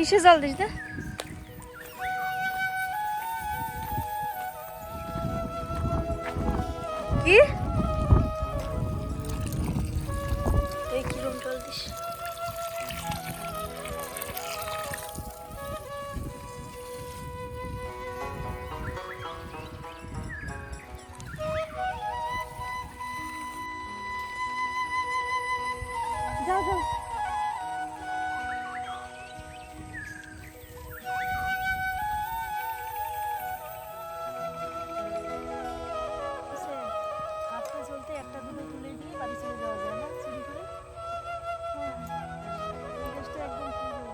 কিসে জাল দিস না? কি এই কিরম জল দিস? যাও যাও। হাঁটতে চলতে একটা দুটো তুলে দিয়ে বাড়ি চলে যাওয়া যায় না চুরি করে? হ্যাঁ, এই গাছটা একদম পুরো।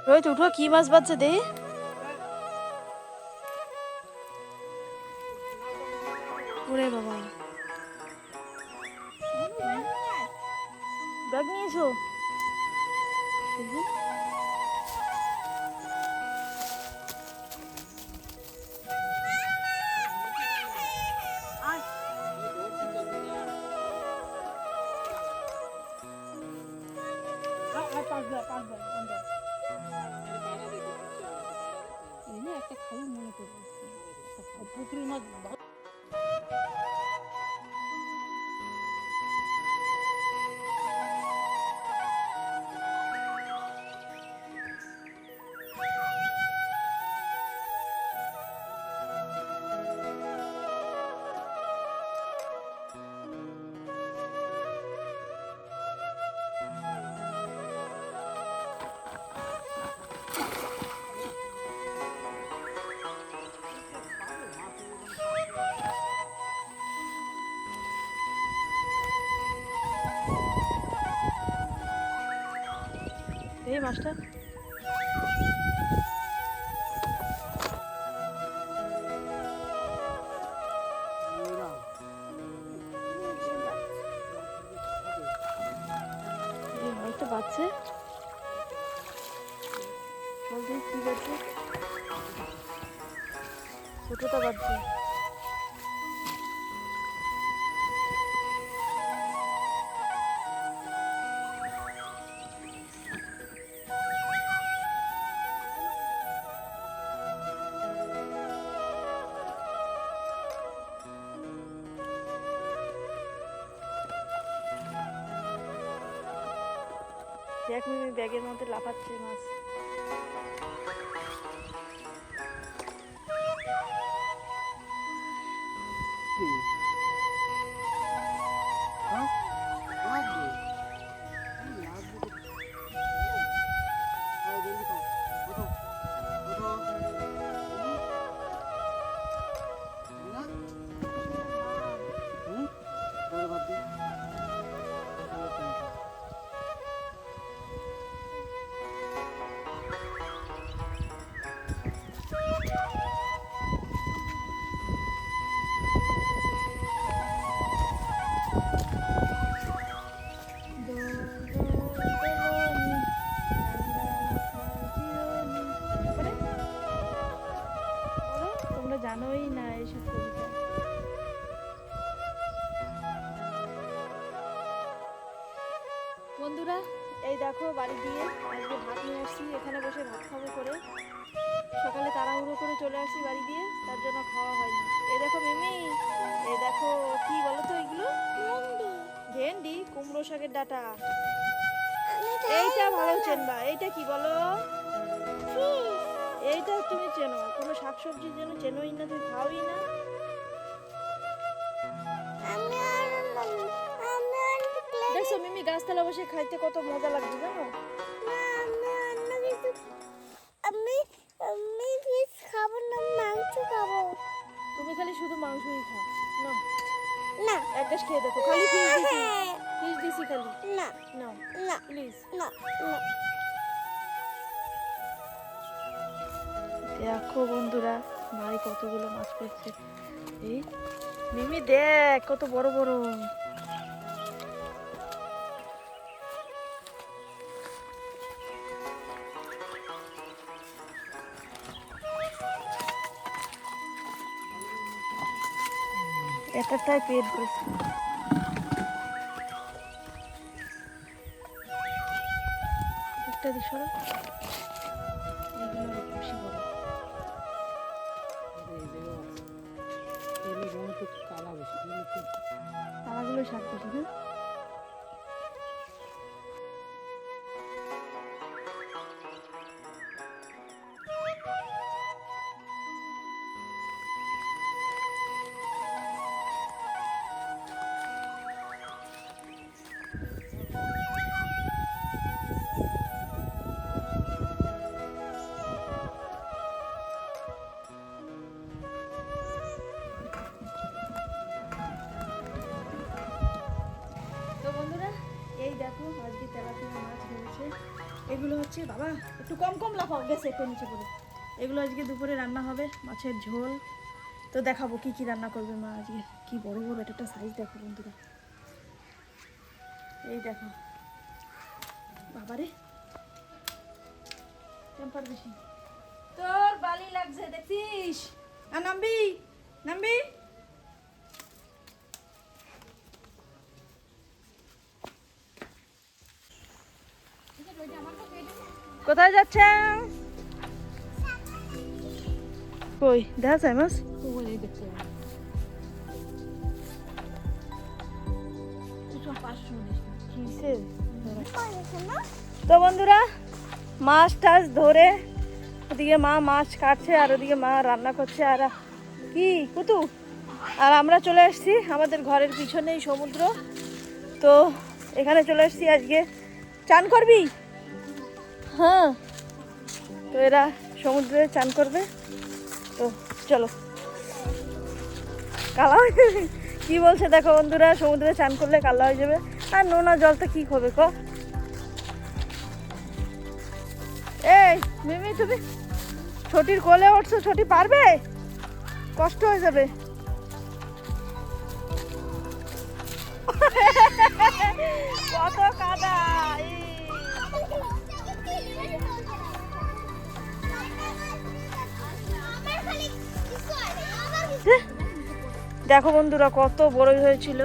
রোহিত উঠো, কি মাছ বাজছে দে। ওরে বাবা, ব্যাগ নিয়েছো? একটা খালি মনে করবো পুকুরের মাছ। এই মাছটা হয়তো বাচ্চা কি বাচ্চা ছোটটা বাচ্চা। দেখ মিমি ব্যাগের মধ্যে লাফাচ্ছে মাছ। বাড়ি দিয়ে আজকে ভাত নিয়ে আসছি, এখানে বসে ভাত খাবো করে। সকালে তাড়াহুড়ো করে চলে আসছি বাড়ি দিয়ে, তার জন্য খাওয়া হয়নি। এই দেখো মিমি, এই দেখো কি বলো তো এগুলো? ভেন্ডি, কুমড়ো শাকের ডাঁটা। এইটা ভালো চেনবা, এইটা কি বলো? এইটা তুমি চেনো? কোনো শাকসবজি যেন চেনোই না, তুমি খাওই না। দেখছো মিমি গাছতলা বসে খাইতে কত মজা লাগছে জানো? তুমি খালি শুধু মাংসই খাও না? না, এক গ্লাস খেয়ে দেখো। খালি ফিশ দিছি খালি। না না না প্লিজ না না। দেখো বন্ধুরা, ভাই কতগুলো মাছ পেয়েছে। এই মিমি দেখ কত বড় বড়। একটাই পেট ভরেছে। একটা দিশো এগুলো খুশি বড়। কালাগুলো শাক বেশি না? দেখো আজকে তেলাপিয়া মাছ হয়েছে। এগুলো হচ্ছে বাবা একটু কম কম লাফাও, গেছে একটু নিচে পড়ে। এগুলো আজকে দুপুরে রান্না হবে, মাছের ঝোল। তো দেখাবো কি কি রান্না করবে মা আজকে। কি বড় বড় একটা সাইজ দেখো বন্ধুরা, এই দেখো বাবারে টেম্পার বেশি। তোর বালি লাগছে দেখছিস? আর নামবি নামবি। কোথায় যাচ্ছেন? কই দেখা যায় মাছ? তো বন্ধুরা মাছ টাছ ধরে ওদিকে মা মাছ কাটছে আর ওদিকে মা রান্না করছে। আর কি কুতু, আর আমরা চলে এসেছি আমাদের ঘরের পিছনেই সমুদ্র। তো এখানে চলে এসেছি আজকে। চান করবি? হ্যাঁ, তো এরা সমুদ্রে চান করবে। তো চলো। কালা হয়ে যাবে কি বলছে দেখো বন্ধুরা, সমুদ্রে চান করলে কালা হয়ে যাবে। আর নোনা জলটা কি হবে ক? এই মিমি তুমি ছোটির কোলে উঠছো, ছোটি পারবে? কষ্ট হয়ে যাবে। কত কাদা। দেখো বন্ধুরা কত বড় হয়েছিল,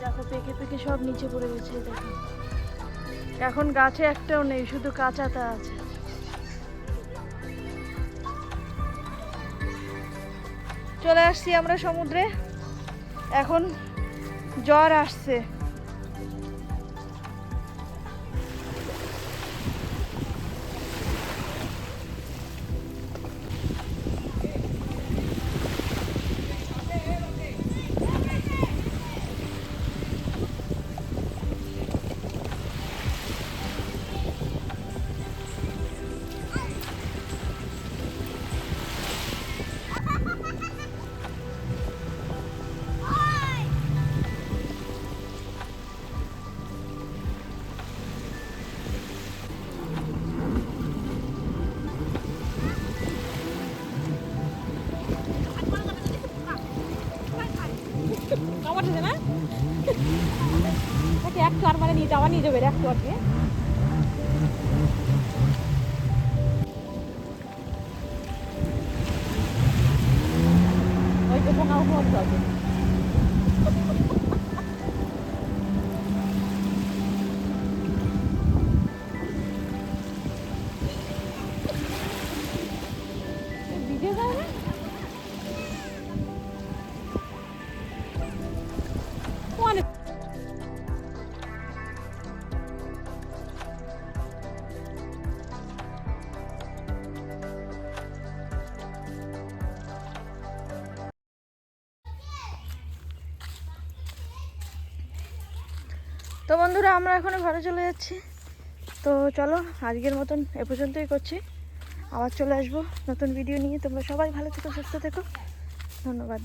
দেখো পেকে পেকে সব নিচে পড়ে গেছে। দেখো এখন গাছে একটাও নেই, শুধু কাঁচাটা আছে। চলে আসছি আমরা সমুদ্রে, এখন জ্বর আসছে। একটু আর মানে নিয়ে যাওয়া নিয়ে যাবে একটু আর কি। ওই তো পোকা উপর হবে। তো বন্ধুরা আমরা এখন ঘরে চলে যাচ্ছি। তো চলো আজকের মতন এ পর্যন্তই করছি, আবার চলে আসবো নতুন ভিডিও নিয়ে। তোমরা সবাই ভালো থেকো, সুস্থ থেকো, ধন্যবাদ।